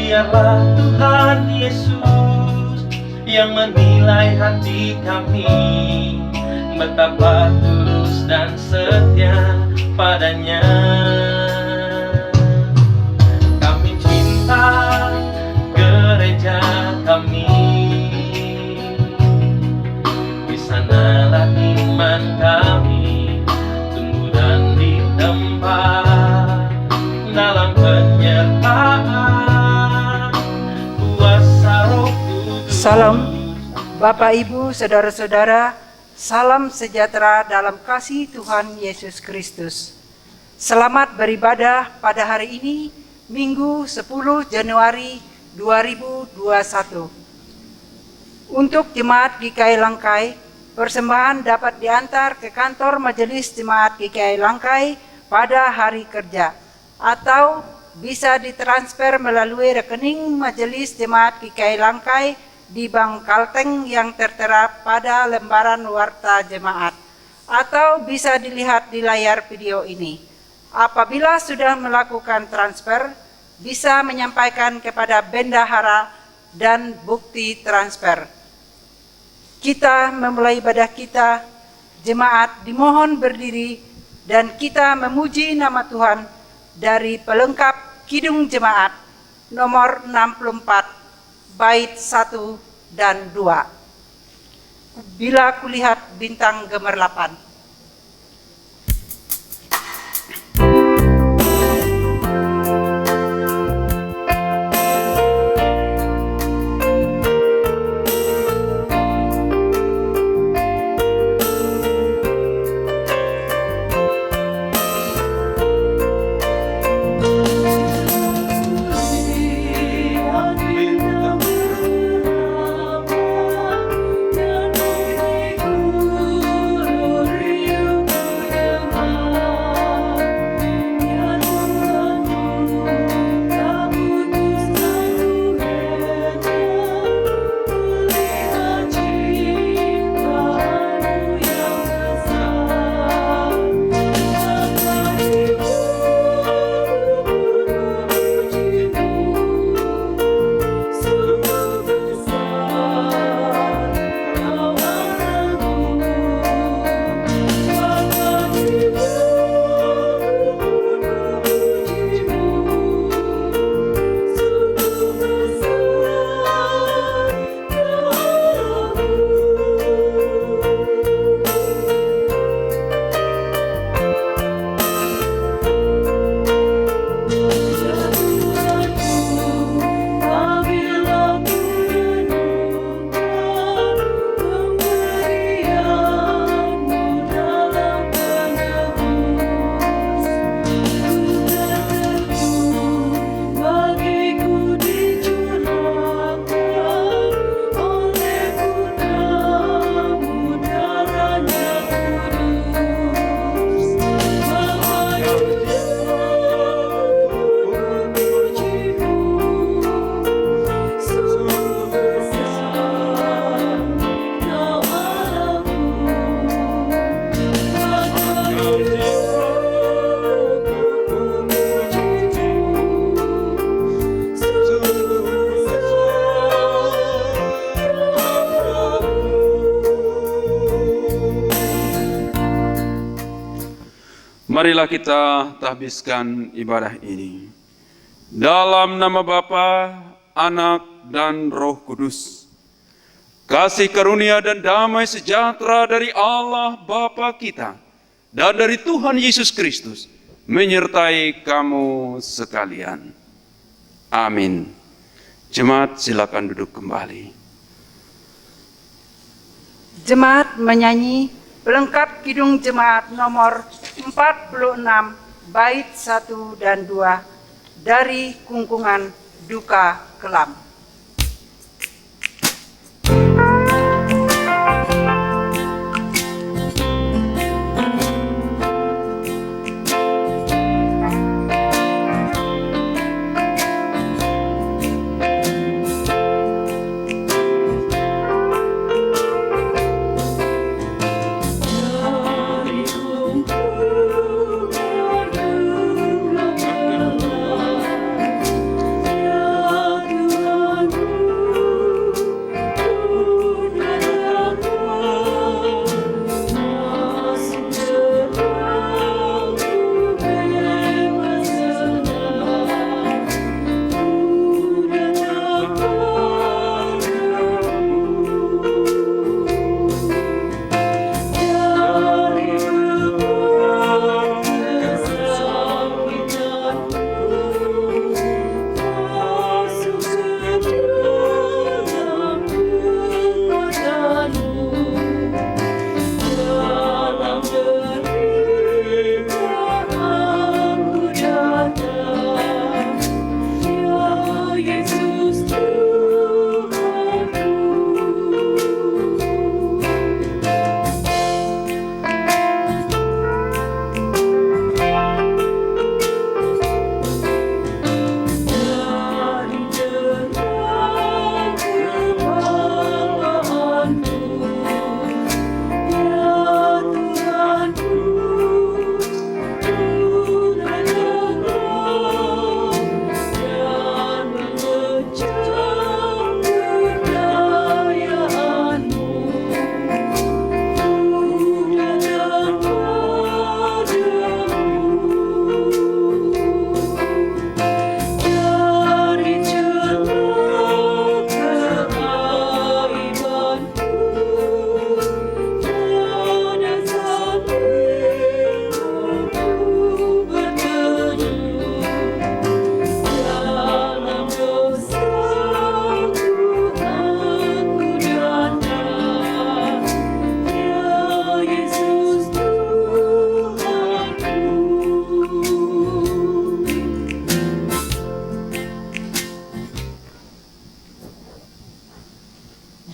Biarlah Tuhan Yesus yang menilai hati kami, betapa tulus dan setia padanya. Kami cinta gereja kami, di sanalah iman kami tumbuh dan ditempa dalam penyertaan kuasa Roh Kudus. Salam Bapak Ibu, saudara-saudara, salam sejahtera dalam kasih Tuhan Yesus Kristus. Selamat beribadah pada hari ini, Minggu 10 Januari 2021. Untuk Jemaat GKI Langkai, persembahan dapat diantar ke kantor Majelis Jemaat GKI Langkai pada hari kerja, atau bisa ditransfer melalui rekening Majelis Jemaat GKI Langkai di Bank Kalteng yang tertera pada lembaran warta jemaat, atau bisa dilihat di layar video ini. Apabila sudah melakukan transfer, bisa menyampaikan kepada bendahara dan bukti transfer. Kita memulai ibadah kita. Jemaat dimohon berdiri dan kita memuji nama Tuhan dari pelengkap Kidung Jemaat nomor 64 bait 1 dan 2. Bila kulihat bintang gemerlapan. Marilah kita tahbiskan ibadah ini. Dalam nama Bapa, Anak, dan Roh Kudus. Kasih karunia dan damai sejahtera dari Allah Bapa kita dan dari Tuhan Yesus Kristus menyertai kamu sekalian. Amin. Jemaat silakan duduk kembali. Jemaat menyanyi pelengkap Kidung Jemaat nomor 46 bait 1 dan 2 dari Kungkungan Duka Kelam.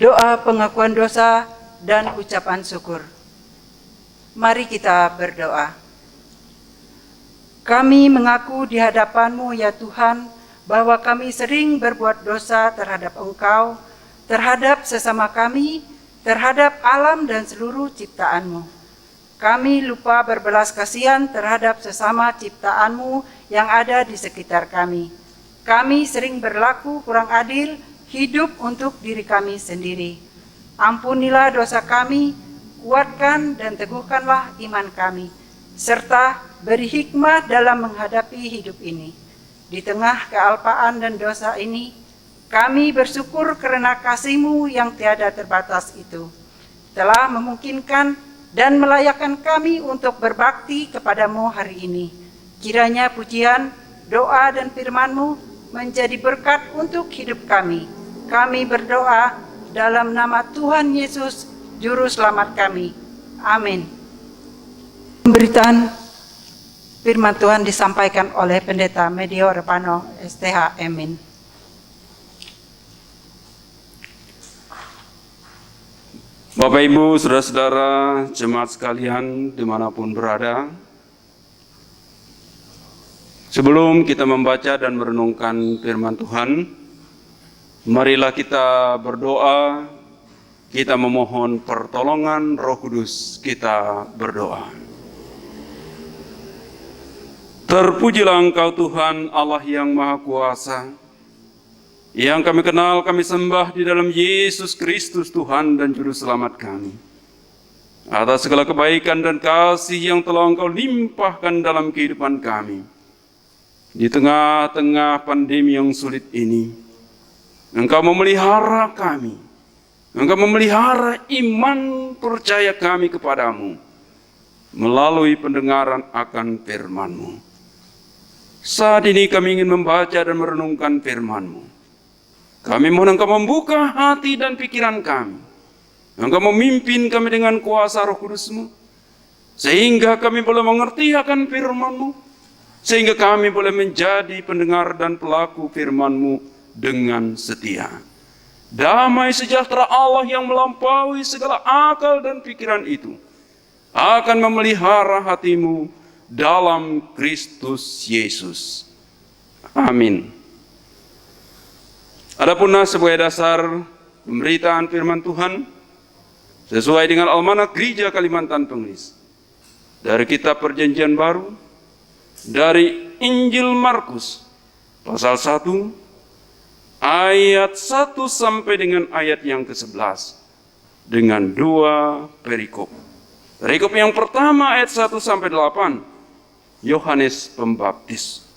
doa pengakuan dosa, dan ucapan syukur. Mari kita berdoa. Kami mengaku di hadapan-Mu ya Tuhan, bahwa kami sering berbuat dosa terhadap Engkau, terhadap sesama kami, terhadap alam dan seluruh ciptaan-Mu. Kami lupa berbelas kasihan terhadap sesama ciptaan-Mu yang ada di sekitar kami. Kami sering berlaku kurang adil, hidup untuk diri kami sendiri. Ampunilah dosa kami, kuatkan dan teguhkanlah iman kami, serta beri hikmah dalam menghadapi hidup ini. Di tengah kealpaan dan dosa ini, kami bersyukur karena kasih-Mu yang tiada terbatas itu telah memungkinkan dan melayakkan kami untuk berbakti kepada-Mu hari ini. Kiranya pujian, doa dan firman-Mu menjadi berkat untuk hidup kami. Kami berdoa dalam nama Tuhan Yesus, Juru Selamat kami. Amin. Pemberitaan firman Tuhan disampaikan oleh Pendeta Medio Repano, STH Emin. Bapak, Ibu, Saudara-saudara, jemaat sekalian dimanapun berada, sebelum kita membaca dan merenungkan firman Tuhan, marilah kita berdoa, kita memohon pertolongan Roh Kudus, kita berdoa. Terpujilah Engkau Tuhan Allah yang Maha Kuasa, yang kami kenal, kami sembah di dalam Yesus Kristus Tuhan dan Juru Selamat kami. Atas segala kebaikan dan kasih yang telah Engkau limpahkan dalam kehidupan kami. Di tengah-tengah pandemi yang sulit ini, Engkau memelihara kami. Engkau memelihara iman percaya kami kepadamu melalui pendengaran akan firman-Mu. Saat ini kami ingin membaca dan merenungkan firman-Mu. Kami mohon Engkau membuka hati dan pikiran kami. Engkau memimpin kami dengan kuasa Roh Kudus-Mu, sehingga kami boleh mengerti akan firman-Mu, sehingga kami boleh menjadi pendengar dan pelaku firman-Mu dengan setia. Damai sejahtera Allah yang melampaui segala akal dan pikiran itu akan memelihara hatimu dalam Kristus Yesus. Amin. Adapun sebagai dasar pemberitaan firman Tuhan sesuai dengan Almanak Gereja Kalimantan Pengelis, dari Kitab Perjanjian Baru, dari Injil Markus pasal 1 ayat 1 sampai dengan ayat yang ke-11 dengan 2 perikop. Perikop yang pertama ayat 1 sampai 8, Yohanes Pembaptis.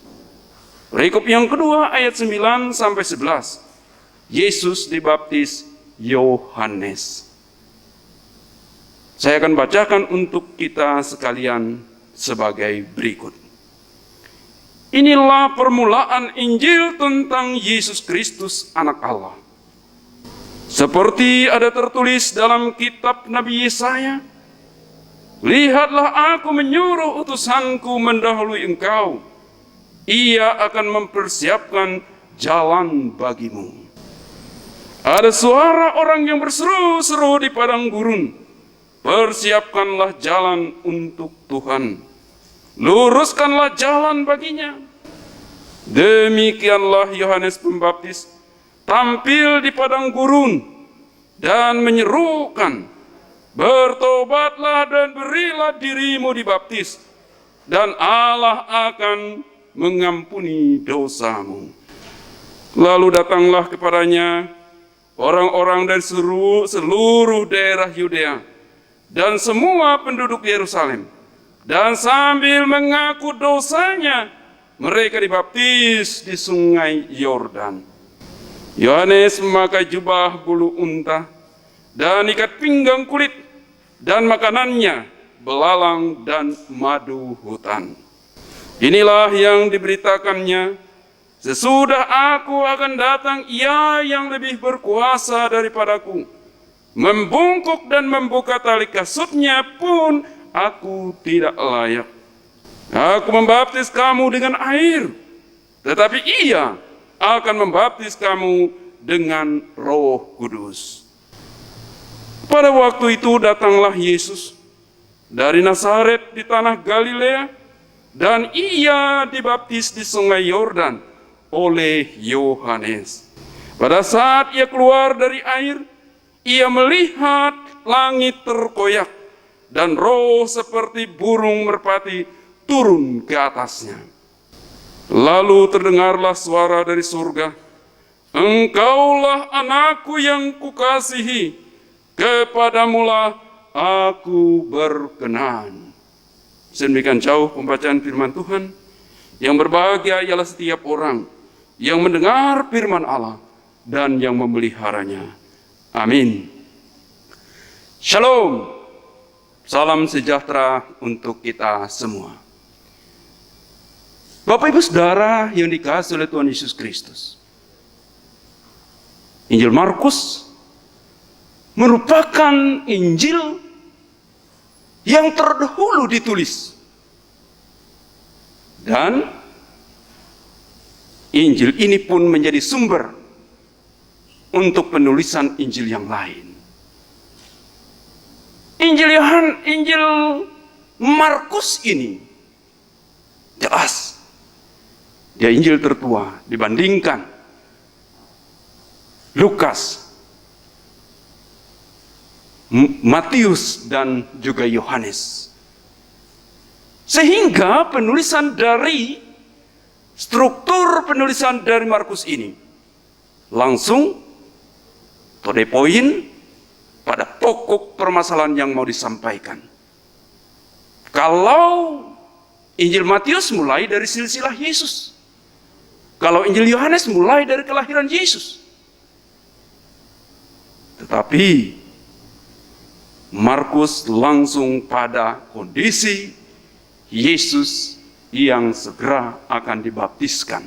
Perikop yang kedua ayat 9 sampai 11, Yesus dibaptis Yohanes. Saya akan bacakan untuk kita sekalian sebagai berikut. Inilah permulaan Injil tentang Yesus Kristus, Anak Allah. Seperti ada tertulis dalam kitab Nabi Yesaya, lihatlah aku menyuruh utusanku mendahului engkau. Ia akan mempersiapkan jalan bagimu. Ada suara orang yang berseru-seru di padang gurun, persiapkanlah jalan untuk Tuhan, luruskanlah jalan baginya. Demikianlah Yohanes Pembaptis tampil di padang gurun dan menyerukan, bertobatlah dan berilah dirimu dibaptis, dan Allah akan mengampuni dosamu. Lalu datanglah kepadanya orang-orang dari seluruh daerah Yudea dan semua penduduk Yerusalem, dan sambil mengaku dosanya, mereka dibaptis di sungai Yordan. Yohanes memakai jubah bulu unta dan ikat pinggang kulit, dan makanannya belalang dan madu hutan. Inilah yang diberitakannya, sesudah aku akan datang Ia yang lebih berkuasa daripadaku. Membungkuk dan membuka tali kasutnya pun aku tidak layak. Aku membaptis kamu dengan air, tetapi Ia akan membaptis kamu dengan Roh Kudus. Pada waktu itu datanglah Yesus dari Nazaret di tanah Galilea, dan ia dibaptis di sungai Yordan oleh Yohanes. Pada saat ia keluar dari air, ia melihat langit terkoyak dan roh seperti burung merpati turun ke atasnya. Lalu terdengarlah suara dari surga, "Engkaulah anakku yang kukasihi, kepadamulah aku berkenan." Sedemikian jauh pembacaan firman Tuhan. Yang berbahagia ialah setiap orang yang mendengar firman Allah dan yang memeliharanya. Amin. Shalom. Salam sejahtera untuk kita semua. Bapak Ibu Saudara yang dikasihi oleh Tuhan Yesus Kristus, Injil Markus merupakan Injil yang terdahulu ditulis. Dan Injil ini pun menjadi sumber untuk penulisan Injil yang lain. Injil Markus ini jelas dia Injil tertua dibandingkan Lukas, Matius, dan juga Yohanes. Sehingga struktur penulisan dari Markus ini langsung to the point pada pokok permasalahan yang mau disampaikan. Kalau Injil Matius mulai dari silsilah Yesus, kalau Injil Yohanes mulai dari kelahiran Yesus, tetapi Markus langsung pada kondisi Yesus yang segera akan dibaptiskan.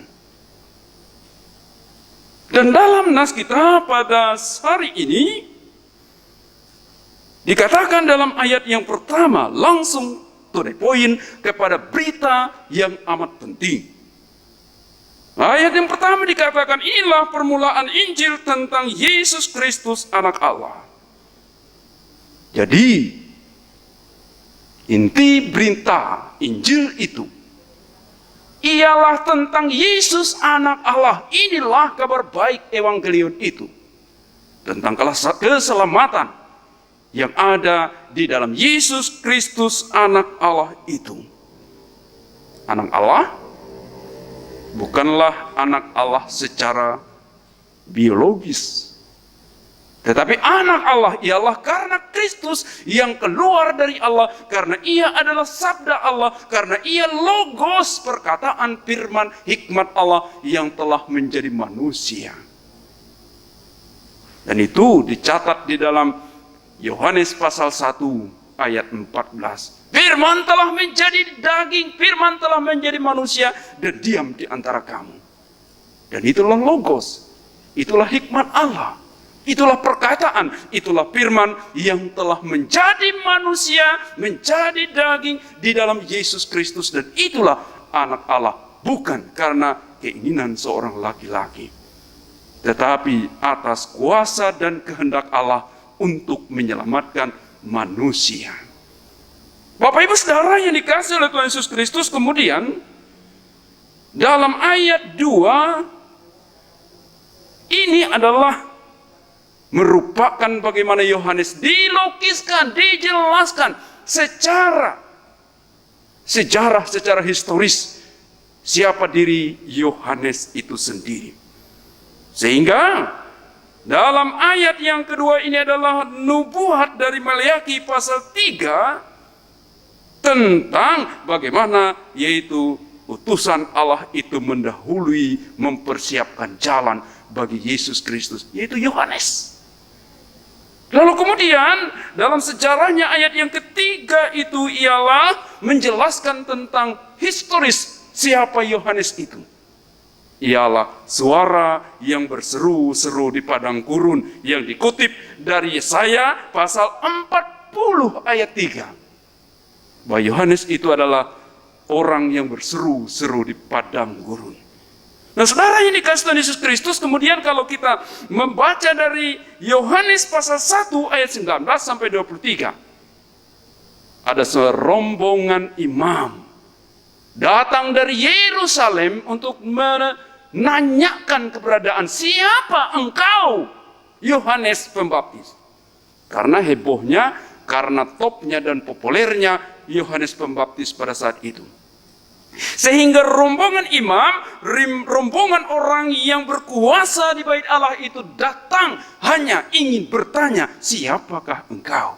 Dan dalam nas kita pada hari ini dikatakan dalam ayat yang pertama langsung to the point kepada berita yang amat penting. Ayat yang pertama dikatakan, inilah permulaan Injil tentang Yesus Kristus anak Allah. Jadi inti berita Injil itu ialah tentang Yesus anak Allah. Inilah kabar baik evangelion itu, tentang keselamatan yang ada di dalam Yesus Kristus anak Allah itu. Anak Allah bukanlah anak Allah secara biologis, tetapi anak Allah ialah karena Kristus yang keluar dari Allah, karena ia adalah sabda Allah, karena ia logos, perkataan firman hikmat Allah yang telah menjadi manusia. Dan itu dicatat di dalam Yohanes pasal 1 ayat 14. Firman telah menjadi daging, firman telah menjadi manusia dan diam di antara kamu. Dan itulah logos, itulah hikmat Allah, itulah perkataan, itulah firman yang telah menjadi manusia, menjadi daging di dalam Yesus Kristus. Dan itulah anak Allah, bukan karena keinginan seorang laki-laki, tetapi atas kuasa dan kehendak Allah untuk menyelamatkan manusia. Bapak Ibu Saudara yang dikasihi oleh Tuhan Yesus Kristus, kemudian dalam ayat 2 ini adalah merupakan bagaimana Yohanes dilukiskan, dijelaskan secara sejarah, secara historis siapa diri Yohanes itu sendiri. Sehingga dalam ayat yang kedua ini adalah nubuat dari Maleakhi pasal 3 tentang bagaimana yaitu utusan Allah itu mendahului, mempersiapkan jalan bagi Yesus Kristus, yaitu Yohanes. Lalu kemudian dalam sejarahnya ayat yang ketiga itu ialah menjelaskan tentang historis siapa Yohanes itu. Ialah suara yang berseru-seru di padang gurun yang dikutip dari Yesaya pasal 40 ayat 3. Bahwa Yohanes itu adalah orang yang berseru-seru di padang gurun. Nah, saudara yang dikasih Tuhan Yesus Kristus, kemudian kalau kita membaca dari Yohanes pasal 1 ayat 19 sampai 23, ada serombongan imam datang dari Yerusalem untuk menanyakan keberadaan, siapa engkau, Yohanes Pembaptis. Karena hebohnya, karena topnya dan populernya Yohanes Pembaptis pada saat itu. Sehingga rombongan imam, rombongan orang yang berkuasa di bait Allah itu datang hanya ingin bertanya, siapakah engkau?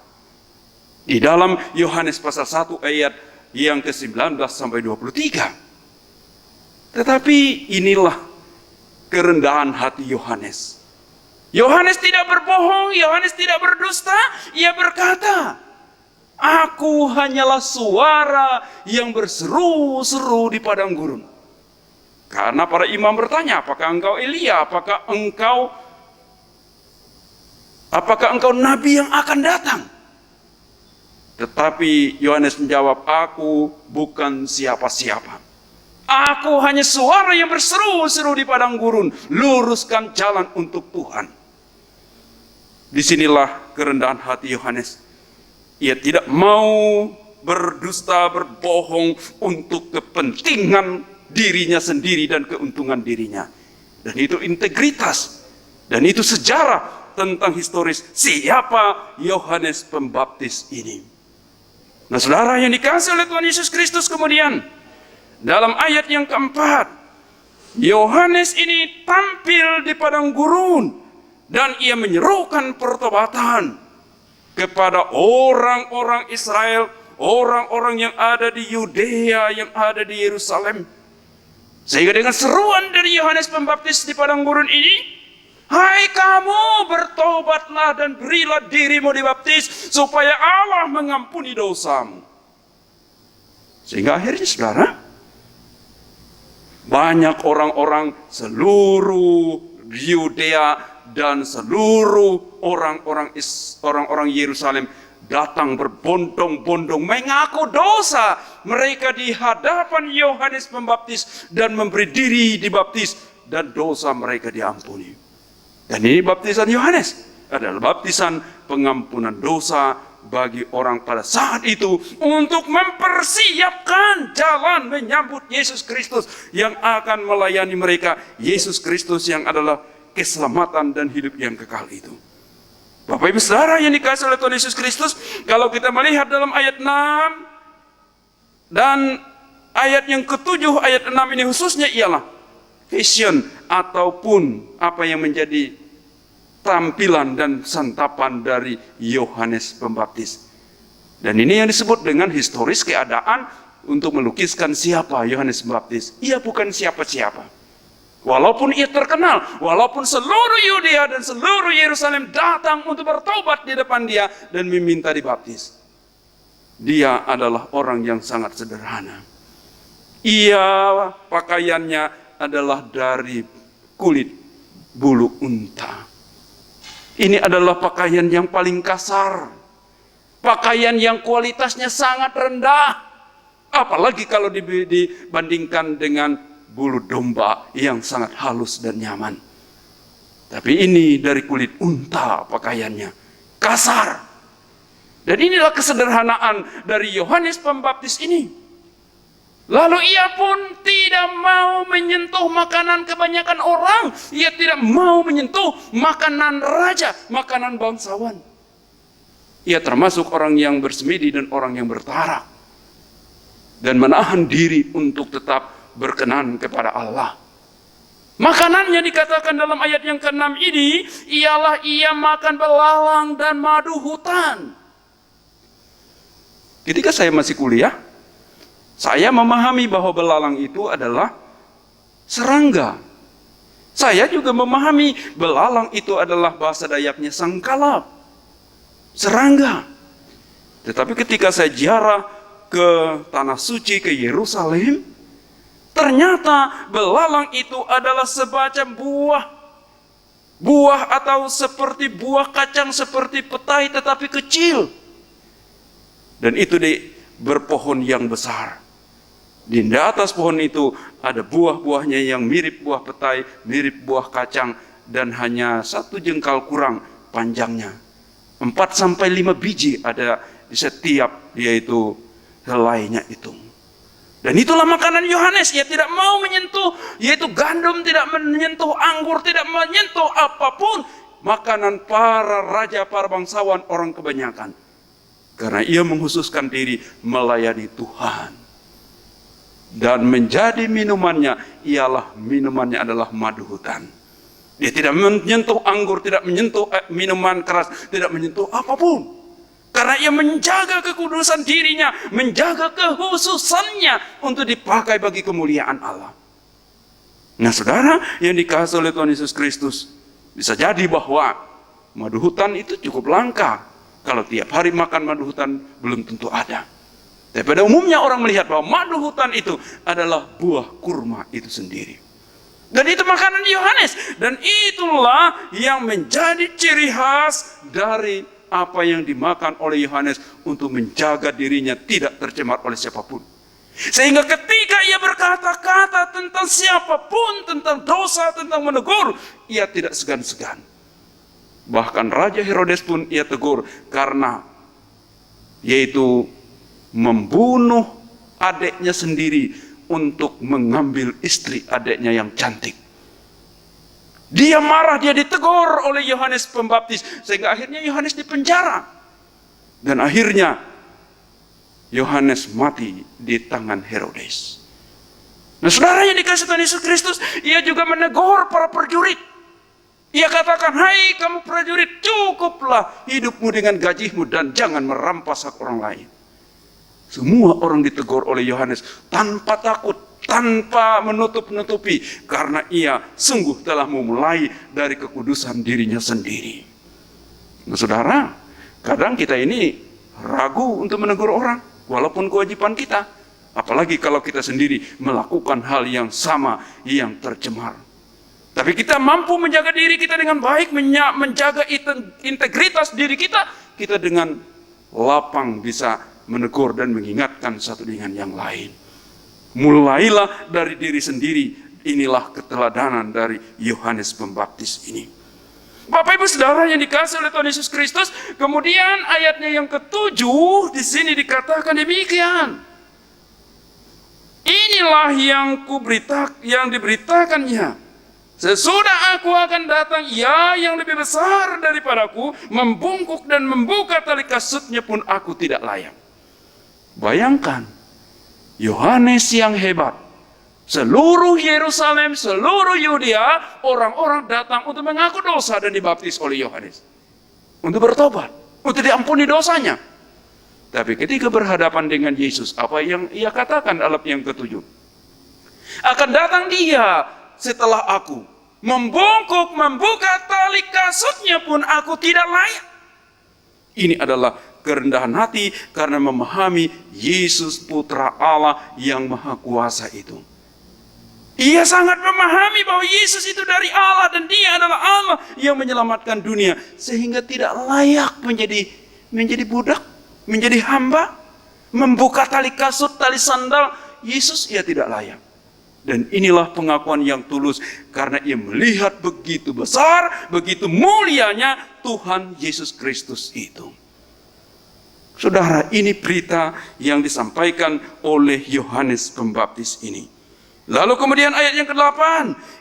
Di dalam Yohanes pasal 1 ayat yang ke-19 sampai 23. Tetapi inilah kerendahan hati Yohanes. Yohanes tidak berbohong, Yohanes tidak berdusta, ia berkata, aku hanyalah suara yang berseru-seru di padang gurun. Karena para imam bertanya, apakah engkau Elia? Apakah engkau nabi yang akan datang? Tetapi Yohanes menjawab, aku bukan siapa-siapa. Aku hanya suara yang berseru-seru di padang gurun, luruskan jalan untuk Tuhan. Disinilah kerendahan hati Yohanes. Ia tidak mau berdusta, berbohong untuk kepentingan dirinya sendiri dan keuntungan dirinya. Dan itu integritas. Dan itu sejarah tentang historis siapa Yohanes Pembaptis ini. Nah, saudara yang dikasih oleh Tuhan Yesus Kristus, kemudian dalam ayat yang keempat, Yohanes ini tampil di padang gurun dan ia menyerukan pertobatan kepada orang-orang Israel, orang-orang yang ada di Yudea, yang ada di Yerusalem. Sehingga dengan seruan dari Yohanes Pembaptis di padang gurun ini, hai kamu, bertobatlah dan berilah dirimu dibaptis supaya Allah mengampuni dosamu. Sehingga akhirnya, saudara, banyak orang-orang seluruh Yudea dan seluruh orang-orang Yerusalem datang berbondong-bondong mengaku dosa mereka di hadapan Yohanes Pembaptis dan memberi diri dibaptis dan dosa mereka diampuni. Dan ini baptisan Yohanes adalah baptisan pengampunan dosa bagi orang pada saat itu untuk mempersiapkan jalan menyambut Yesus Kristus yang akan melayani mereka. Yesus Kristus yang adalah keselamatan dan hidup yang kekal itu. Bapak Ibu Saudara yang dikasihi oleh Tuhan Yesus Kristus, kalau kita melihat dalam ayat 6 dan ayat yang ke-7, ayat 6 ini khususnya ialah vision ataupun apa yang menjadi tampilan dan santapan dari Yohanes Pembaptis. Dan ini yang disebut dengan historis keadaan untuk melukiskan siapa Yohanes Pembaptis. Ia bukan siapa-siapa. Walaupun ia terkenal, walaupun seluruh Yudea dan seluruh Yerusalem datang untuk bertobat di depan dia dan meminta dibaptis. Dia adalah orang yang sangat sederhana. Ia pakaiannya adalah dari kulit bulu unta. Ini adalah pakaian yang paling kasar. Pakaian yang kualitasnya sangat rendah. Apalagi kalau dibandingkan dengan bulu domba yang sangat halus dan nyaman. Tapi ini dari kulit unta pakaiannya. Kasar. Dan inilah kesederhanaan dari Yohanes Pembaptis ini. Lalu ia pun tidak mau menyentuh makanan kebanyakan orang. Ia tidak mau menyentuh makanan raja, makanan bangsawan. Ia termasuk orang yang bersemedi dan orang yang bertarak. Dan menahan diri untuk tetap berkenan kepada Allah. Makanannya dikatakan dalam ayat yang ke-6 ini, ialah ia makan belalang dan madu hutan. Ketika saya masih kuliah, saya memahami bahwa belalang itu adalah serangga. Saya juga memahami belalang itu adalah bahasa Dayaknya sangkalap, serangga. Tetapi ketika saya ziarah ke Tanah Suci, ke Yerusalem, ternyata belalang itu adalah semacam buah atau seperti buah kacang, seperti petai tetapi kecil. Dan itu berpohon yang besar. Di atas pohon itu ada buah-buahnya yang mirip buah petai, mirip buah kacang, dan hanya 1 jengkal kurang panjangnya. 4-5 biji ada di setiap yaitu helainya itu. Dan itulah makanan Yohanes. Ia tidak mau menyentuh yaitu gandum, tidak menyentuh anggur, tidak menyentuh apapun makanan para raja, para bangsawan, orang kebanyakan. Karena ia menghususkan diri melayani Tuhan. Dan menjadi minumannya adalah madu hutan. Dia tidak menyentuh anggur, tidak menyentuh minuman keras, tidak menyentuh apapun. Karena ia menjaga kekudusan dirinya, menjaga kehususannya untuk dipakai bagi kemuliaan Allah. Nah saudara yang dikasihi oleh Tuhan Yesus Kristus, bisa jadi bahwa madu hutan itu cukup langka. Kalau tiap hari makan madu hutan belum tentu ada. Tapi pada umumnya orang melihat bahwa madu hutan itu adalah buah kurma itu sendiri. Dan itu makanan Yohanes. Dan itulah yang menjadi ciri khas dari apa yang dimakan oleh Yohanes untuk menjaga dirinya tidak tercemar oleh siapapun. Sehingga ketika ia berkata-kata tentang siapapun, tentang dosa, tentang menegur, ia tidak segan-segan. Bahkan Raja Herodes pun ia tegur karena yaitu membunuh adiknya sendiri untuk mengambil istri adiknya yang cantik. Dia marah, dia ditegur oleh Yohanes Pembaptis sehingga akhirnya Yohanes dipenjara. Dan akhirnya Yohanes mati di tangan Herodes. Nah saudara yang dikasihi Tuhan Yesus Kristus, ia juga menegur para prajurit. Ia katakan, hai kamu prajurit, cukuplah hidupmu dengan gajimu dan jangan merampas hak orang lain. Semua orang ditegur oleh Yohanes tanpa takut, tanpa menutup-nutupi, karena ia sungguh telah memulai dari kekudusan dirinya sendiri. Nah saudara, kadang kita ini ragu untuk menegur orang, walaupun kewajiban kita. Apalagi kalau kita sendiri melakukan hal yang sama, yang tercemar. Tapi kita mampu menjaga diri kita dengan baik, menjaga integritas diri kita, kita dengan lapang bisa menegur dan mengingatkan satu dengan yang lain. Mulailah dari diri sendiri. Inilah keteladanan dari Yohanes Pembaptis ini. Bapak Ibu Saudara yang dikasihi oleh Tuhan Yesus Kristus, kemudian ayatnya yang ke-7 di sini dikatakan demikian. Inilah yang diberitakannya. Sesudah aku akan datang, ia yang lebih besar daripadaku, membungkuk dan membuka tali kasutnya pun aku tidak layak. Bayangkan, Yohanes yang hebat, seluruh Yerusalem, seluruh Yudea, orang-orang datang untuk mengaku dosa dan dibaptis oleh Yohanes. Untuk bertobat, untuk diampuni dosanya. Tapi ketika berhadapan dengan Yesus, apa yang ia katakan dalam yang ke-7? Akan datang dia setelah aku, membungkuk, membuka tali kasutnya pun aku tidak layak. Ini adalah kerendahan hati karena memahami Yesus Putra Allah yang Maha Kuasa itu. Ia sangat memahami bahwa Yesus itu dari Allah dan dia adalah Allah yang menyelamatkan dunia. Sehingga tidak layak menjadi budak, menjadi hamba. Membuka tali kasut, tali sandal, Yesus ia tidak layak. Dan inilah pengakuan yang tulus karena ia melihat begitu besar, begitu mulianya Tuhan Yesus Kristus itu. Saudara, ini berita yang disampaikan oleh Yohanes Pembaptis ini. Lalu kemudian ayat yang ke-8,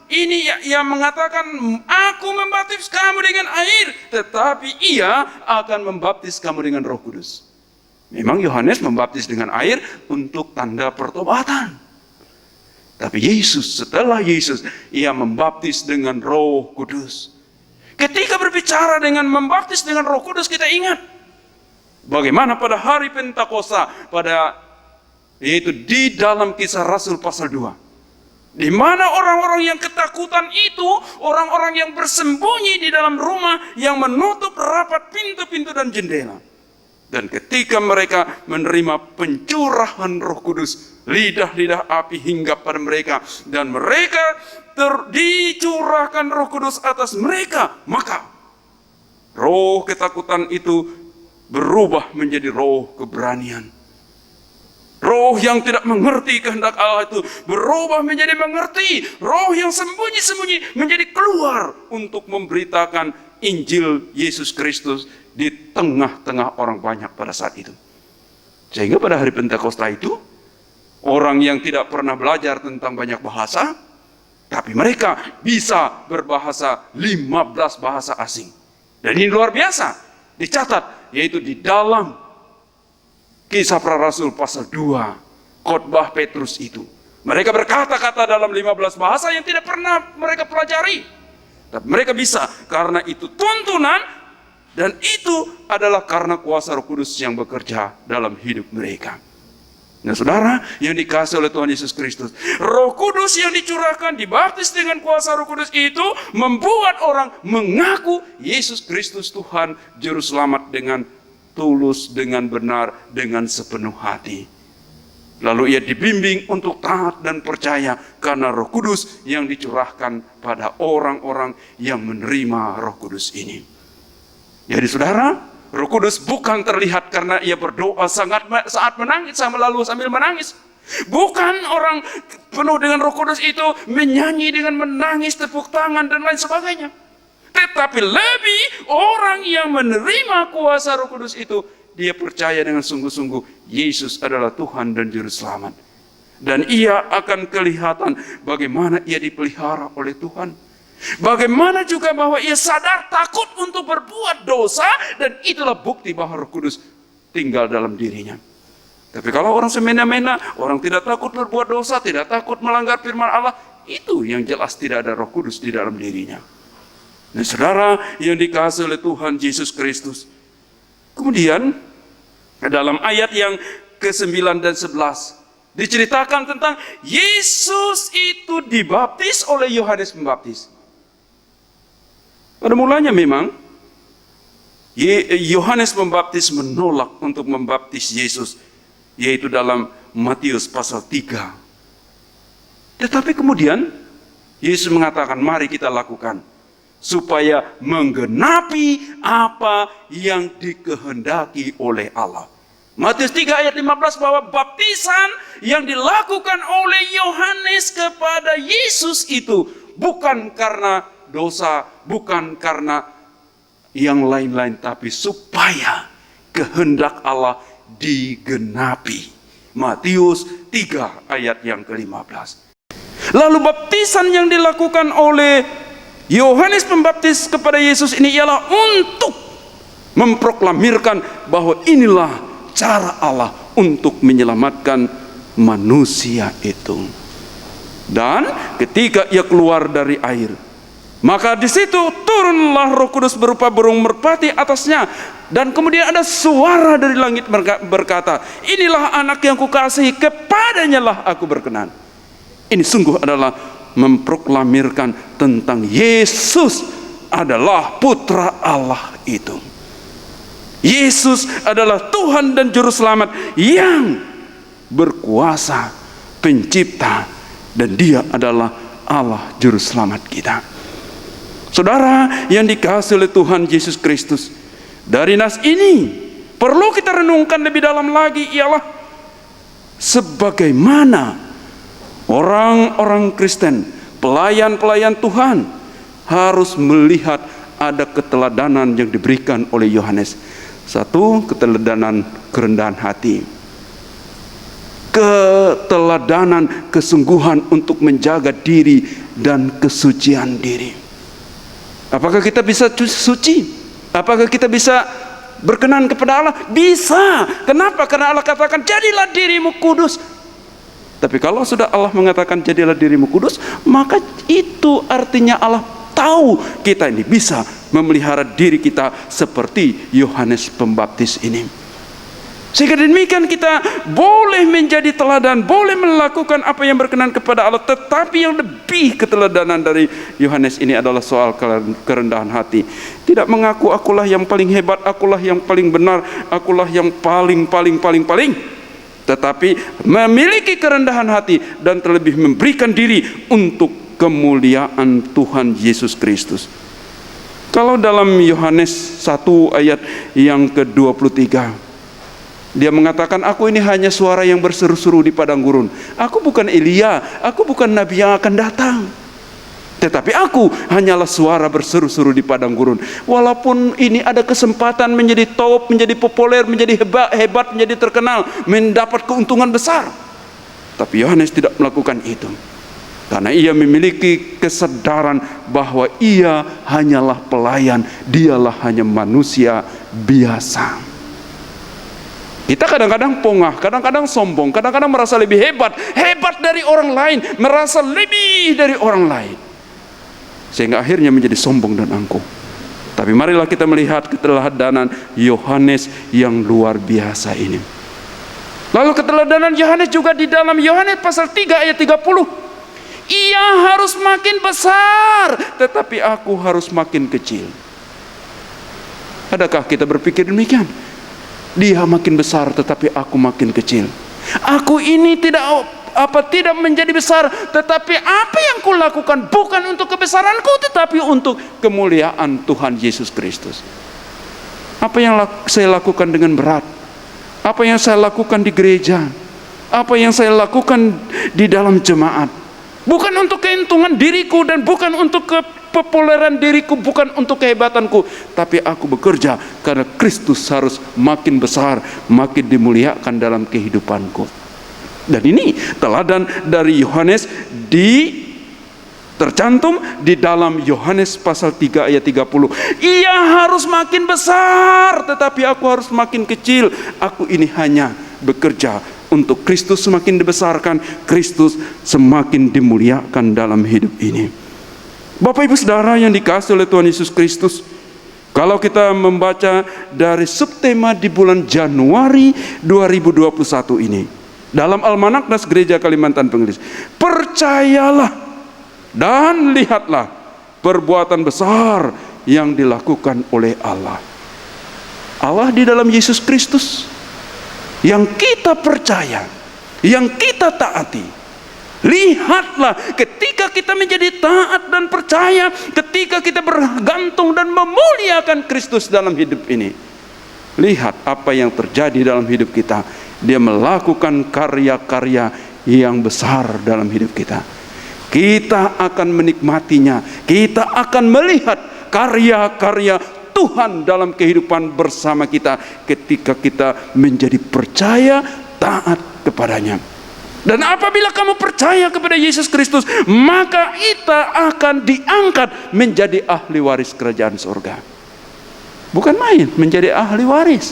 ini yang mengatakan, aku membaptis kamu dengan air, tetapi ia akan membaptis kamu dengan Roh Kudus. Memang Yohanes membaptis dengan air untuk tanda pertobatan. Tapi Yesus, setelah Yesus, ia membaptis dengan Roh Kudus. Ketika berbicara dengan membaptis dengan Roh Kudus, kita ingat bagaimana pada hari Pentakosta, yaitu di dalam Kisah Rasul pasal 2. Di mana orang-orang yang ketakutan itu, orang-orang yang bersembunyi di dalam rumah, yang menutup rapat pintu-pintu dan jendela. Dan ketika mereka menerima pencurahan Roh Kudus, lidah-lidah api hinggap pada mereka, dan mereka dicurahkan Roh Kudus atas mereka, maka roh ketakutan itu berubah menjadi roh keberanian. Roh yang tidak mengerti kehendak Allah itu berubah menjadi mengerti. Roh yang sembunyi-sembunyi menjadi keluar untuk memberitakan Injil Yesus Kristus di tengah-tengah orang banyak pada saat itu. Sehingga pada hari Pentakosta itu, orang yang tidak pernah belajar tentang banyak bahasa, tapi mereka bisa berbahasa 15 bahasa asing. Dan ini luar biasa, dicatat, yaitu di dalam Kisah Para Rasul pasal 2, khotbah Petrus itu. Mereka berkata-kata dalam 15 bahasa yang tidak pernah mereka pelajari. Tapi mereka bisa, karena itu tuntunan, dan itu adalah karena kuasa Roh Kudus yang bekerja dalam hidup mereka. Nah saudara, yang dikasih oleh Tuhan Yesus Kristus, Roh Kudus yang dicurahkan, dibaptis dengan kuasa Roh Kudus itu, membuat orang mengaku Yesus Kristus Tuhan Juru Selamat dengan tulus, dengan benar, dengan sepenuh hati. Lalu ia dibimbing untuk taat dan percaya karena Roh Kudus yang dicurahkan pada orang-orang yang menerima Roh Kudus ini. Jadi saudara, Roh Kudus bukan terlihat karena ia berdoa saat menangis, sambil menangis. Bukan orang penuh dengan Roh Kudus itu menyanyi dengan menangis, tepuk tangan dan lain sebagainya. Tetapi lebih orang yang menerima kuasa Roh Kudus itu, dia percaya dengan sungguh-sungguh Yesus adalah Tuhan dan Juru Selamat. Dan ia akan kelihatan bagaimana ia dipelihara oleh Tuhan. Bagaimana juga bahwa ia sadar takut untuk berbuat dosa, dan itulah bukti bahwa Roh Kudus tinggal dalam dirinya. Tapi kalau orang semena-mena, orang tidak takut berbuat dosa, tidak takut melanggar firman Allah, itu yang jelas tidak ada Roh Kudus di dalam dirinya. Nah saudara yang dikasihi oleh Tuhan Yesus Kristus, kemudian dalam ayat yang ke-9 dan 11 diceritakan tentang Yesus itu dibaptis oleh Yohanes Pembaptis. Pada mulanya memang Yohanes Pembaptis menolak untuk membaptis Yesus, yaitu dalam Matius pasal 3. Tetapi kemudian Yesus mengatakan, mari kita lakukan, supaya menggenapi apa yang dikehendaki oleh Allah. Matius 3 ayat 15, bahwa baptisan yang dilakukan oleh Yohanes kepada Yesus itu bukan karena dosa, bukan karena yang lain-lain, tapi supaya kehendak Allah digenapi. Matius 3 ayat yang ke-15. Lalu baptisan yang dilakukan oleh Yohanes Pembaptis kepada Yesus ini ialah untuk memproklamirkan bahwa inilah cara Allah untuk menyelamatkan manusia itu. Dan ketika ia keluar dari air, maka di situ turunlah Roh Kudus berupa burung merpati atasnya, dan kemudian ada suara dari langit berkata, inilah anak yang kukasihi, kepadanya lah aku berkenan. Ini sungguh adalah memproklamirkan tentang Yesus adalah putra Allah itu. Yesus adalah Tuhan dan Juru Selamat yang berkuasa, pencipta, dan dia adalah Allah Juru Selamat kita. Saudara yang dikasihi oleh Tuhan Yesus Kristus, dari nas ini perlu kita renungkan lebih dalam lagi, ialah sebagaimana orang-orang Kristen, pelayan-pelayan Tuhan harus melihat ada keteladanan yang diberikan oleh Yohanes. Satu, keteladanan kerendahan hati, keteladanan kesungguhan untuk menjaga diri dan kesucian diri. Apakah kita bisa suci? Apakah kita bisa berkenan kepada Allah? Bisa. Kenapa? Karena Allah katakan, jadilah dirimu kudus. Tapi kalau sudah Allah mengatakan jadilah dirimu kudus, maka itu artinya Allah tahu kita ini bisa memelihara diri kita seperti Yohanes Pembaptis ini. Sehingga demikian kita boleh menjadi teladan, boleh melakukan apa yang berkenan kepada Allah. Tetapi yang lebih keteladanan dari Yohanes ini adalah soal kerendahan hati. Tidak mengaku akulah yang paling hebat, akulah yang paling benar, akulah yang paling. Tetapi memiliki kerendahan hati dan terlebih memberikan diri untuk kemuliaan Tuhan Yesus Kristus. Kalau dalam Yohanes 1 ayat yang ke-23, Dia mengatakan, aku ini hanya suara yang berseru-seru di padang gurun. Aku bukan Elia, aku bukan nabi yang akan datang. Tetapi aku hanyalah suara berseru-seru di padang gurun. Walaupun ini ada kesempatan menjadi top, menjadi populer, menjadi hebat, menjadi terkenal, mendapat keuntungan besar. Tapi Yohanes tidak melakukan itu. Karena ia memiliki kesadaran bahwa ia hanyalah pelayan, dialah hanya manusia biasa. Kita kadang-kadang pongah, kadang-kadang sombong, kadang-kadang merasa lebih hebat dari orang lain, merasa lebih dari orang lain, sehingga akhirnya menjadi sombong dan angkuh. Tapi marilah kita melihat keteladanan Yohanes yang luar biasa ini. Lalu keteladanan Yohanes juga di dalam Yohanes pasal 3 ayat 30. Ia harus makin besar, tetapi aku harus makin kecil. Adakah kita berpikir demikian? Dia makin besar tetapi aku makin kecil. Aku ini tidak menjadi besar, tetapi apa yang kulakukan bukan untuk kebesaranku, tetapi untuk kemuliaan Tuhan Yesus Kristus. Apa yang saya lakukan dengan berat, apa yang saya lakukan di gereja, apa yang saya lakukan di dalam jemaat, bukan untuk keuntungan diriku dan bukan untuk kepopuleran diriku, bukan untuk kehebatanku, tapi aku bekerja karena Kristus harus makin besar, makin dimuliakan dalam kehidupanku. Dan ini teladan dari Yohanes tercantum di dalam Yohanes pasal 3 ayat 30. Ia harus makin besar, tetapi aku harus makin kecil. Aku ini hanya bekerja untuk Kristus semakin dibesarkan, Kristus semakin dimuliakan dalam hidup ini. Bapak Ibu Saudara yang dikasihi oleh Tuhan Yesus Kristus, kalau kita membaca dari subtema di bulan Januari 2021 ini, dalam Almanak Das Gereja Kalimantan Pengelis, percayalah dan lihatlah perbuatan besar yang dilakukan oleh Allah. Allah di dalam Yesus Kristus yang kita percaya, yang kita taati. Lihatlah ketika kita menjadi taat dan percaya, ketika kita bergantung dan memuliakan Kristus dalam hidup ini, lihat apa yang terjadi dalam hidup kita. Dia melakukan karya-karya yang besar dalam hidup kita. Kita akan menikmatinya, kita akan melihat karya-karya Tuhan dalam kehidupan bersama kita ketika kita menjadi percaya, taat kepadanya. Dan apabila kamu percaya kepada Yesus Kristus, maka kita akan diangkat menjadi ahli waris kerajaan surga. Bukan main menjadi ahli waris,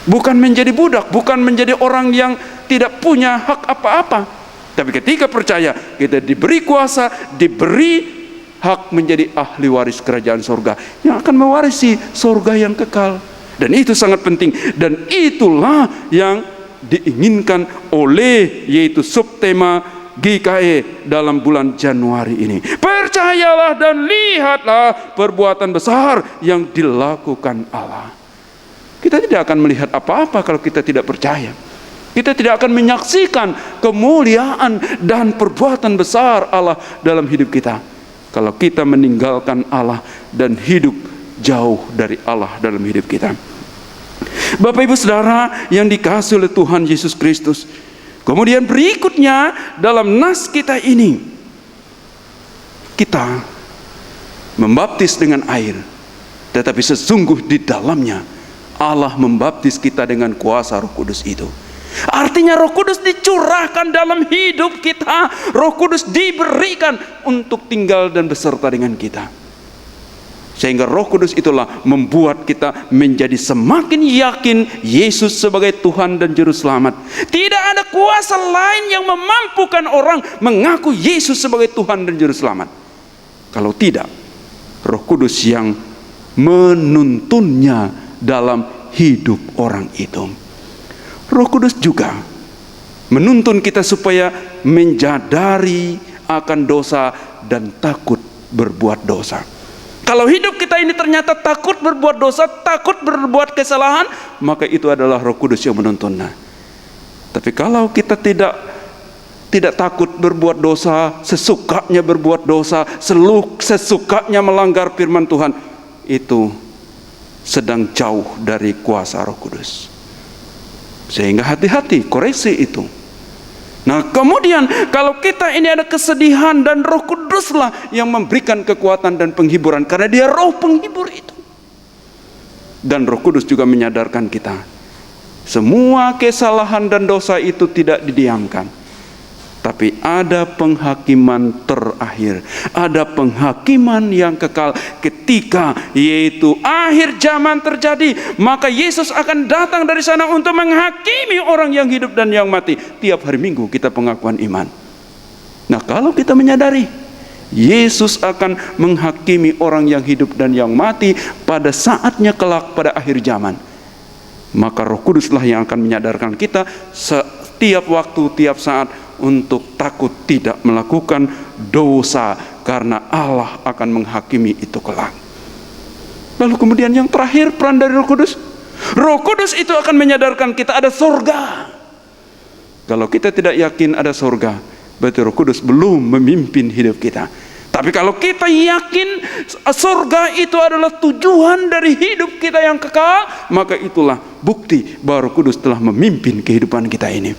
bukan menjadi budak, bukan menjadi orang yang tidak punya hak apa-apa. Tapi ketika percaya, kita diberi kuasa, diberi hak menjadi ahli waris kerajaan surga yang akan mewarisi surga yang kekal. Dan itu sangat penting, dan itulah yang diinginkan oleh yaitu subtema GKE dalam bulan Januari ini. Percayalah dan lihatlah perbuatan besar yang dilakukan Allah. Kita tidak akan melihat apa-apa kalau kita tidak percaya. Kita tidak akan menyaksikan kemuliaan dan perbuatan besar Allah dalam hidup kita kalau kita meninggalkan Allah dan hidup jauh dari Allah dalam hidup kita. Bapak Ibu Saudara yang dikasihi oleh Tuhan Yesus Kristus, kemudian berikutnya dalam nas kita ini, kita membaptis dengan air, tetapi sesungguh di dalamnya Allah membaptis kita dengan kuasa Roh Kudus itu. Artinya Roh Kudus dicurahkan dalam hidup kita, Roh Kudus diberikan untuk tinggal dan beserta dengan kita. Sehingga Roh Kudus itulah membuat kita menjadi semakin yakin Yesus sebagai Tuhan dan Juru Selamat. Tidak ada kuasa lain yang memampukan orang mengaku Yesus sebagai Tuhan dan Juru Selamat, kalau tidak Roh Kudus yang menuntunnya dalam hidup orang itu. Roh Kudus juga menuntun kita supaya menjadari akan dosa dan takut berbuat dosa. Kalau hidup kita ini ternyata takut berbuat dosa, takut berbuat kesalahan, maka itu adalah Roh Kudus yang menuntunnya. Tapi kalau kita tidak takut berbuat dosa, sesukanya berbuat dosa, sesukanya melanggar firman Tuhan, itu sedang jauh dari kuasa Roh Kudus. Sehingga hati-hati, koreksi itu. Nah kemudian kalau kita ini ada kesedihan, dan Roh Kuduslah yang memberikan kekuatan dan penghiburan, karena Dia Roh penghibur itu. Dan Roh Kudus juga menyadarkan kita, semua kesalahan dan dosa itu tidak didiamkan, tapi ada penghakiman terakhir, ada penghakiman yang kekal ketika yaitu akhir zaman terjadi. Maka Yesus akan datang dari sana untuk menghakimi orang yang hidup dan yang mati. Tiap hari Minggu kita pengakuan iman. Nah kalau kita menyadari Yesus akan menghakimi orang yang hidup dan yang mati pada saatnya kelak pada akhir zaman, maka Roh Kuduslah yang akan menyadarkan kita setiap waktu, tiap saat, untuk takut tidak melakukan dosa, karena Allah akan menghakimi itu kelak. Lalu kemudian yang terakhir, peran dari Roh Kudus. Roh Kudus itu akan menyadarkan kita ada surga. Kalau kita tidak yakin ada surga, berarti Roh Kudus belum memimpin hidup kita. Tapi kalau kita yakin surga itu adalah tujuan dari hidup kita yang kekal, maka itulah bukti bahwa Roh Kudus telah memimpin kehidupan kita ini.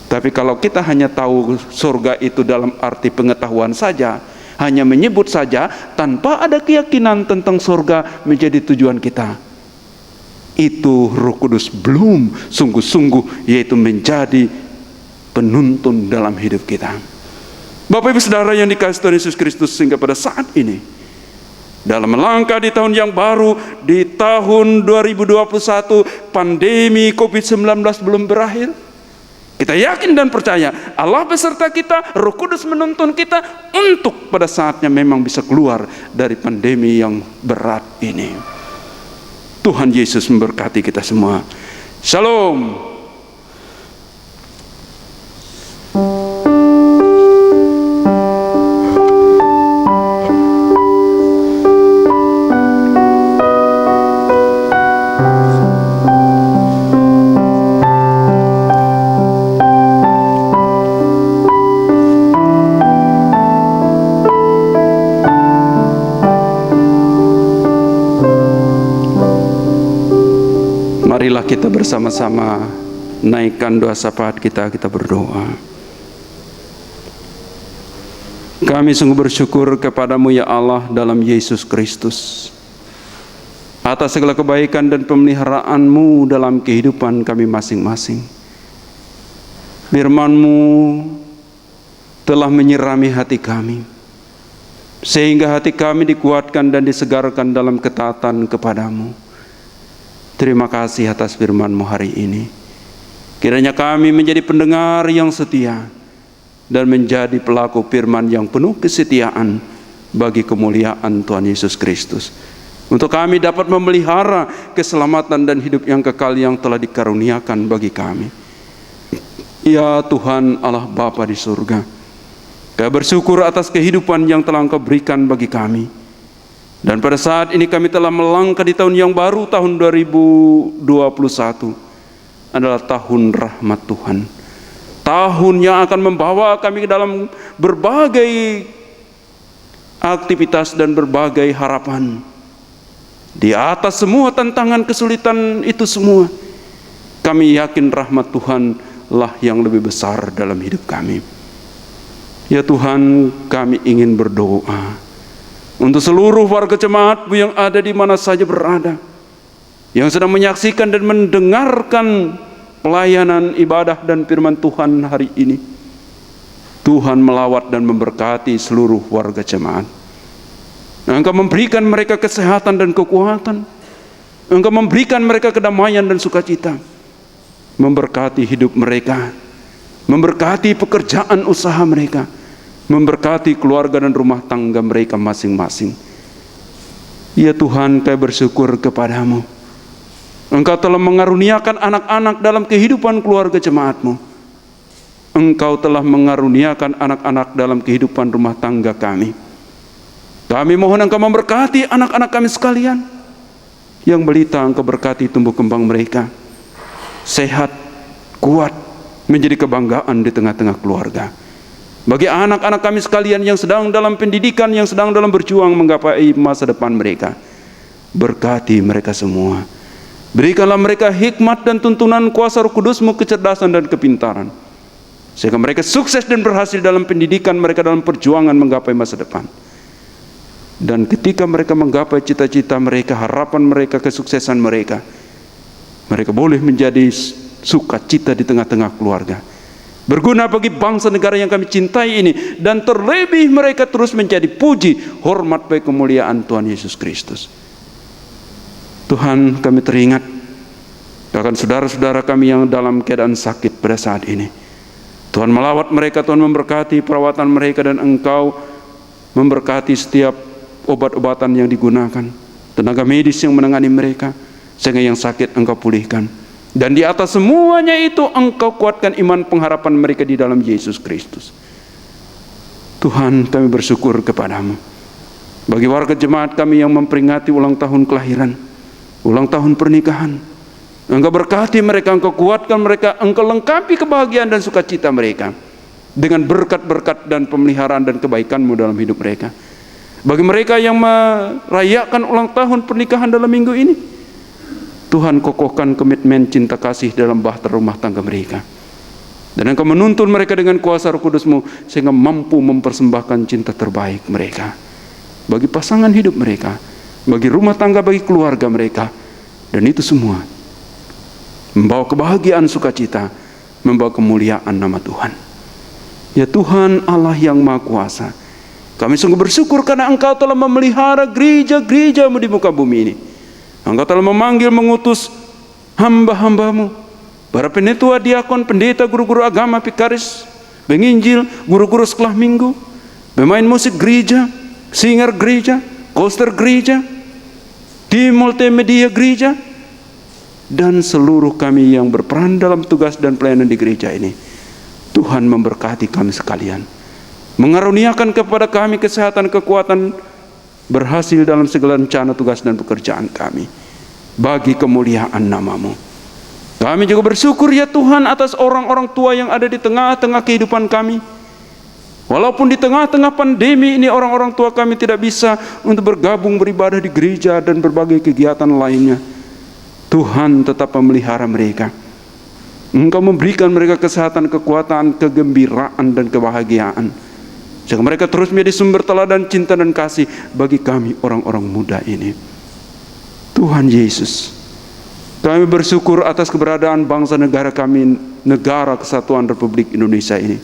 Tapi kalau kita hanya tahu surga itu dalam arti pengetahuan saja, hanya menyebut saja tanpa ada keyakinan tentang surga menjadi tujuan kita, itu Roh Kudus belum sungguh-sungguh yaitu menjadi penuntun dalam hidup kita. Bapak Ibu Saudara yang dikasihi Tuhan Yesus Kristus, sehingga pada saat ini dalam melangkah di tahun yang baru, di tahun 2021, pandemi COVID-19 belum berakhir, kita yakin dan percaya Allah beserta kita, Roh Kudus menuntun kita untuk pada saatnya memang bisa keluar dari pandemi yang berat ini. Tuhan Yesus memberkati kita semua. Shalom. Marilah kita bersama-sama naikkan doa syafaat kita berdoa. Kami sungguh bersyukur kepadamu ya Allah dalam Yesus Kristus, atas segala kebaikan dan pemeliharaanmu dalam kehidupan kami masing-masing. Firman-Mu telah menyirami hati kami, sehingga hati kami dikuatkan dan disegarkan dalam ketaatan kepadamu. Terima kasih atas firman-Mu hari ini. Kiranya kami menjadi pendengar yang setia dan menjadi pelaku firman yang penuh kesetiaan bagi kemuliaan Tuhan Yesus Kristus. Untuk kami dapat memelihara keselamatan dan hidup yang kekal yang telah dikaruniakan bagi kami. Ya Tuhan Allah Bapa di surga, kami bersyukur atas kehidupan yang telah Engkau berikan bagi kami. Dan pada saat ini kami telah melangkah di tahun yang baru, tahun 2021 adalah tahun rahmat Tuhan. Tahun yang akan membawa kami ke dalam berbagai aktivitas dan berbagai harapan. Di atas semua tantangan kesulitan itu semua, kami yakin rahmat Tuhan lah yang lebih besar dalam hidup kami. Ya Tuhan, kami ingin berdoa untuk seluruh warga jemaat-Mu yang ada di mana saja berada, yang sedang menyaksikan dan mendengarkan pelayanan ibadah dan firman Tuhan hari ini. Tuhan melawat dan memberkati seluruh warga jemaat. Engkau memberikan mereka kesehatan dan kekuatan. Engkau memberikan mereka kedamaian dan sukacita. Memberkati hidup mereka, memberkati pekerjaan usaha mereka, memberkati keluarga dan rumah tangga mereka masing-masing. Ya Tuhan, kami bersyukur kepadamu. Engkau telah mengaruniakan anak-anak dalam kehidupan keluarga jemaat-Mu. Engkau telah mengaruniakan anak-anak dalam kehidupan rumah tangga kami. Kami mohon Engkau memberkati anak-anak kami sekalian. Yang balita Engkau berkati tumbuh kembang mereka, sehat, kuat, menjadi kebanggaan di tengah-tengah keluarga. Bagi anak-anak kami sekalian yang sedang dalam pendidikan, yang sedang dalam berjuang menggapai masa depan mereka, berkati mereka semua. Berikanlah mereka hikmat dan tuntunan kuasa Roh Kudus-Mu, kecerdasan dan kepintaran, sehingga mereka sukses dan berhasil dalam pendidikan mereka, dalam perjuangan menggapai masa depan. Dan ketika mereka menggapai cita-cita mereka, harapan mereka, kesuksesan mereka, mereka boleh menjadi sukacita di tengah-tengah keluarga, berguna bagi bangsa negara yang kami cintai ini, dan terlebih mereka terus menjadi puji, hormat, bagi kemuliaan Tuhan Yesus Kristus. Tuhan, kami teringat akan saudara-saudara kami yang dalam keadaan sakit pada saat ini. Tuhan melawat mereka, Tuhan memberkati perawatan mereka, dan Engkau memberkati setiap obat-obatan yang digunakan, tenaga medis yang menangani mereka, sehingga yang sakit Engkau pulihkan. Dan di atas semuanya itu Engkau kuatkan iman pengharapan mereka di dalam Yesus Kristus. Tuhan, kami bersyukur kepadamu bagi warga jemaat kami yang memperingati ulang tahun kelahiran, ulang tahun pernikahan. Engkau berkati mereka, Engkau kuatkan mereka, Engkau lengkapi kebahagiaan dan sukacita mereka dengan berkat-berkat dan pemeliharaan dan kebaikan-Mu dalam hidup mereka. Bagi mereka yang merayakan ulang tahun pernikahan dalam minggu ini, Tuhan, kokohkan komitmen cinta kasih dalam bahtera rumah tangga mereka, dan Engkau menuntun mereka dengan kuasa Roh Kudus-Mu, sehingga mampu mempersembahkan cinta terbaik mereka bagi pasangan hidup mereka, bagi rumah tangga, bagi keluarga mereka. Dan itu semua membawa kebahagiaan, sukacita, membawa kemuliaan nama Tuhan. Ya Tuhan Allah yang Maha Kuasa, kami sungguh bersyukur karena Engkau telah memelihara gereja-gereja-Mu di muka bumi ini. Engkau telah memanggil, mengutus hamba-hamba-Mu, para penetua, diakon, pendeta, guru-guru agama, pikaris, penginjil, guru-guru sekolah minggu, pemain musik gereja, singer gereja, koster gereja, tim multimedia gereja, dan seluruh kami yang berperan dalam tugas dan pelayanan di gereja ini. Tuhan memberkati kami sekalian, mengaruniakan kepada kami kesehatan, kekuatan, berhasil dalam segala rencana, tugas dan pekerjaan kami bagi kemuliaan nama-Mu. Kami juga bersyukur ya Tuhan atas orang-orang tua yang ada di tengah-tengah kehidupan kami. Walaupun di tengah-tengah pandemi ini orang-orang tua kami tidak bisa untuk bergabung beribadah di gereja dan berbagai kegiatan lainnya, Tuhan tetap memelihara mereka. Engkau memberikan mereka kesehatan, kekuatan, kegembiraan dan kebahagiaan, sehingga mereka terus menjadi sumber teladan cinta dan kasih bagi kami orang-orang muda ini. Tuhan Yesus, kami bersyukur atas keberadaan bangsa negara kami, negara kesatuan Republik Indonesia ini.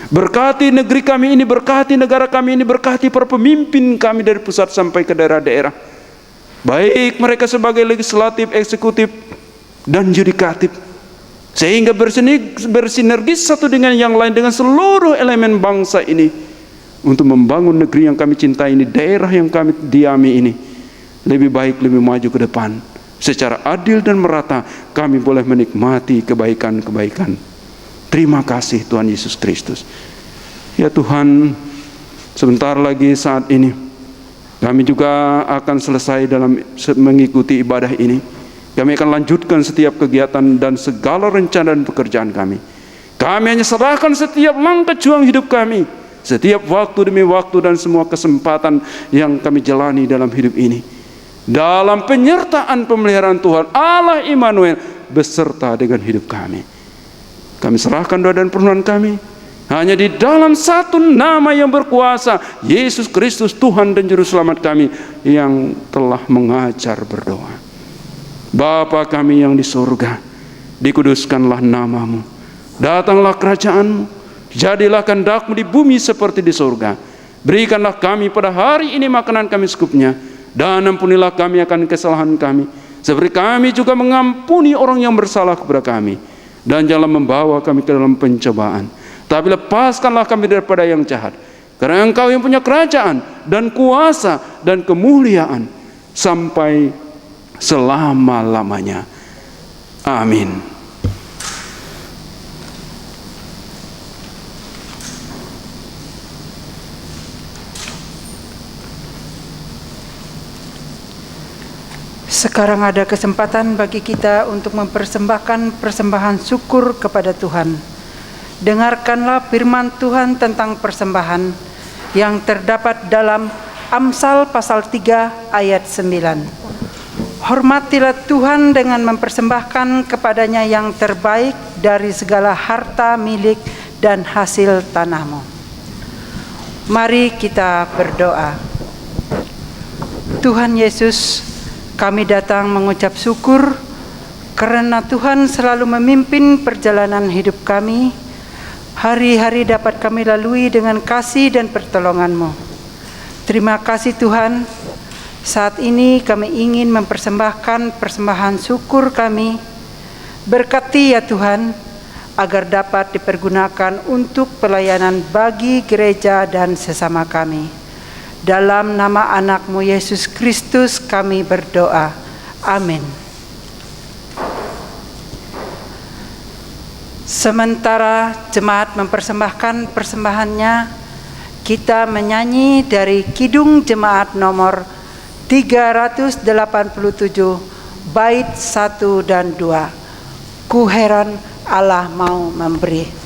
Berkati negeri kami ini, berkati negara kami ini, berkati para pemimpin kami dari pusat sampai ke daerah-daerah, baik mereka sebagai legislatif, eksekutif, dan yudikatif, sehingga bersinergis satu dengan yang lain, dengan seluruh elemen bangsa ini, untuk membangun negeri yang kami cintai ini, daerah yang kami diami ini, lebih baik, lebih maju ke depan. Secara adil dan merata kami boleh menikmati kebaikan-kebaikan. Terima kasih Tuhan Yesus Kristus. Ya Tuhan, sebentar lagi saat ini kami juga akan selesai dalam mengikuti ibadah ini. Kami akan lanjutkan setiap kegiatan dan segala rencana dan pekerjaan kami. Kami hanya serahkan setiap langkah juang hidup kami, setiap waktu demi waktu dan semua kesempatan yang kami jalani dalam hidup ini, dalam penyertaan pemeliharaan Tuhan Allah Immanuel beserta dengan hidup kami. Kami serahkan doa dan permohonan kami hanya di dalam satu nama yang berkuasa, Yesus Kristus Tuhan dan Juru Selamat kami, yang telah mengajar berdoa. Bapa kami yang di surga, dikuduskanlah nama-Mu, datanglah kerajaan-Mu, jadilah kehendak-Mu di bumi seperti di surga. Berikanlah kami pada hari ini makanan kami secukupnya, dan ampunilah kami akan kesalahan kami, seperti kami juga mengampuni orang yang bersalah kepada kami. Dan janganlah membawa kami ke dalam pencobaan, tapi lepaskanlah kami daripada yang jahat. Karena Engkau yang punya kerajaan dan kuasa dan kemuliaan sampai selama-lamanya. Amin. Sekarang ada kesempatan bagi kita untuk mempersembahkan persembahan syukur kepada Tuhan. Dengarkanlah firman Tuhan tentang persembahan yang terdapat dalam Amsal pasal 3 ayat 9. Hormatilah Tuhan dengan mempersembahkan kepadanya yang terbaik dari segala harta milik dan hasil tanahmu. Mari kita berdoa. Tuhan Yesus, kami datang mengucap syukur karena Tuhan selalu memimpin perjalanan hidup kami. Hari-hari dapat kami lalui dengan kasih dan pertolongan-Mu. Terima kasih Tuhan. Saat ini kami ingin mempersembahkan persembahan syukur kami. Berkati ya Tuhan, agar dapat dipergunakan untuk pelayanan bagi gereja dan sesama kami. Dalam nama anak-Mu Yesus Kristus kami berdoa. Amin. Sementara jemaat mempersembahkan persembahannya, kita menyanyi dari Kidung Jemaat nomor 387 bait 1 dan 2. Ku heran Allah mau memberi.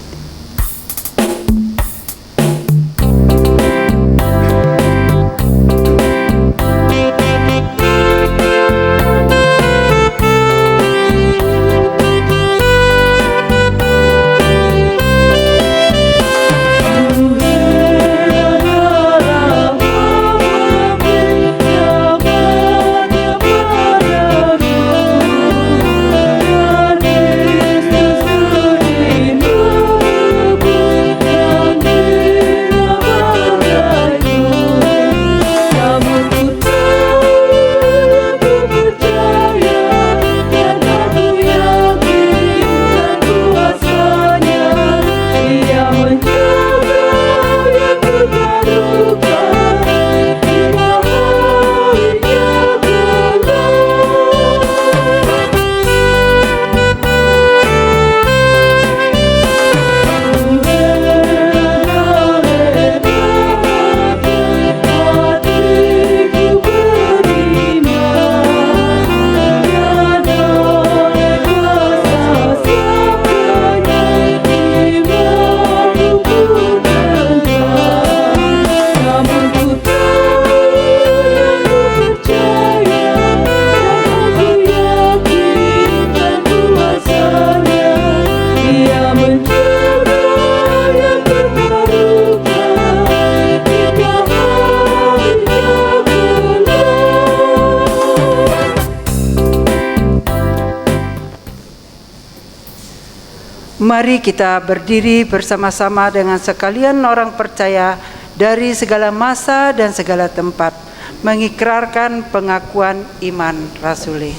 Mari kita berdiri bersama-sama dengan sekalian orang percaya dari segala masa dan segala tempat, mengikrarkan pengakuan iman rasuli.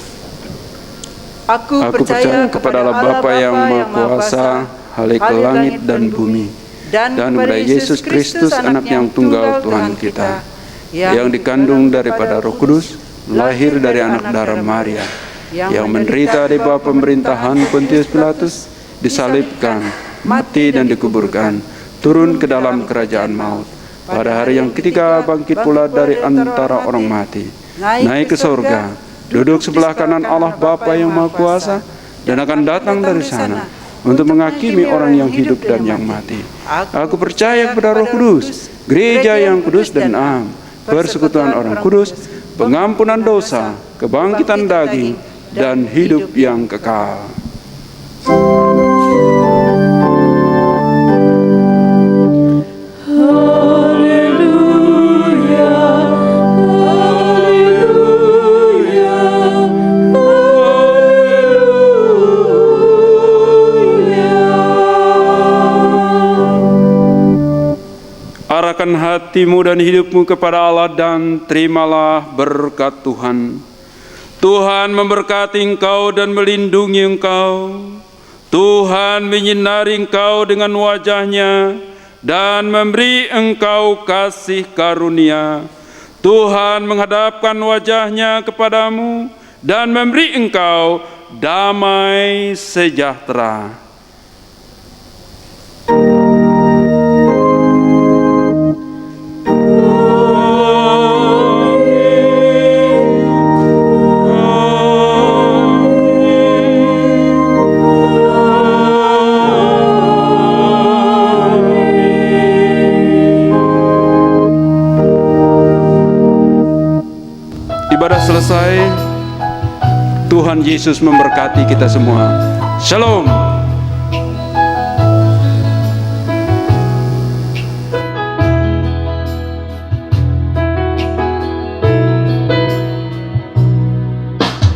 Aku percaya kepada Allah Bapa yang Maha Kuasa, Khalik langit dan bumi, dan kepada Yesus Kristus, anak yang tunggal Tuhan kita, yang dikandung daripada Roh Kudus, lahir dari anak darah Maria, yang menderita di bawah pemerintahan Pontius Pilatus, disalibkan, mati dan dikuburkan, turun ke dalam kerajaan maut. Pada hari yang ketiga bangkit pula dari antara orang mati, naik ke surga, duduk sebelah kanan Allah Bapa yang Maha Kuasa, dan akan datang dari sana untuk menghakimi orang yang hidup dan yang mati. Aku percaya kepada Roh Kudus, gereja yang kudus dan am, persekutuan orang kudus, pengampunan dosa, kebangkitan daging, dan hidup yang kekal. Arahkan hatimu dan hidupmu kepada Allah dan terimalah berkat Tuhan. Tuhan memberkati engkau dan melindungi engkau. Tuhan menyinari engkau dengan wajah-Nya dan memberi engkau kasih karunia. Tuhan menghadapkan wajah-Nya kepadamu dan memberi engkau damai sejahtera. Ibadah selesai, Tuhan Yesus memberkati kita semua. Shalom.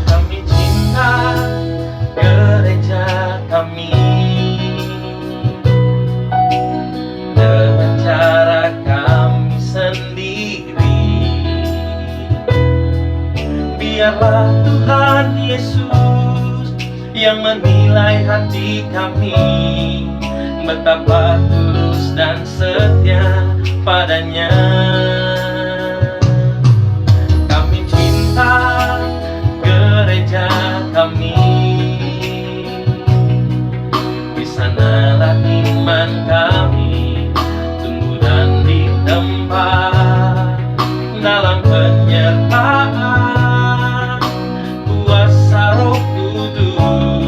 Kami cinta gereja kami dengan cara kami sendiri. Biarlah Tuhan Yesus yang menilai hati kami, betapa tulus dan setia padanya. Kami cinta gereja kami, di sanalah iman kami tumbuh dan ditempa dalam penyertaan kuasa Roh Kudus.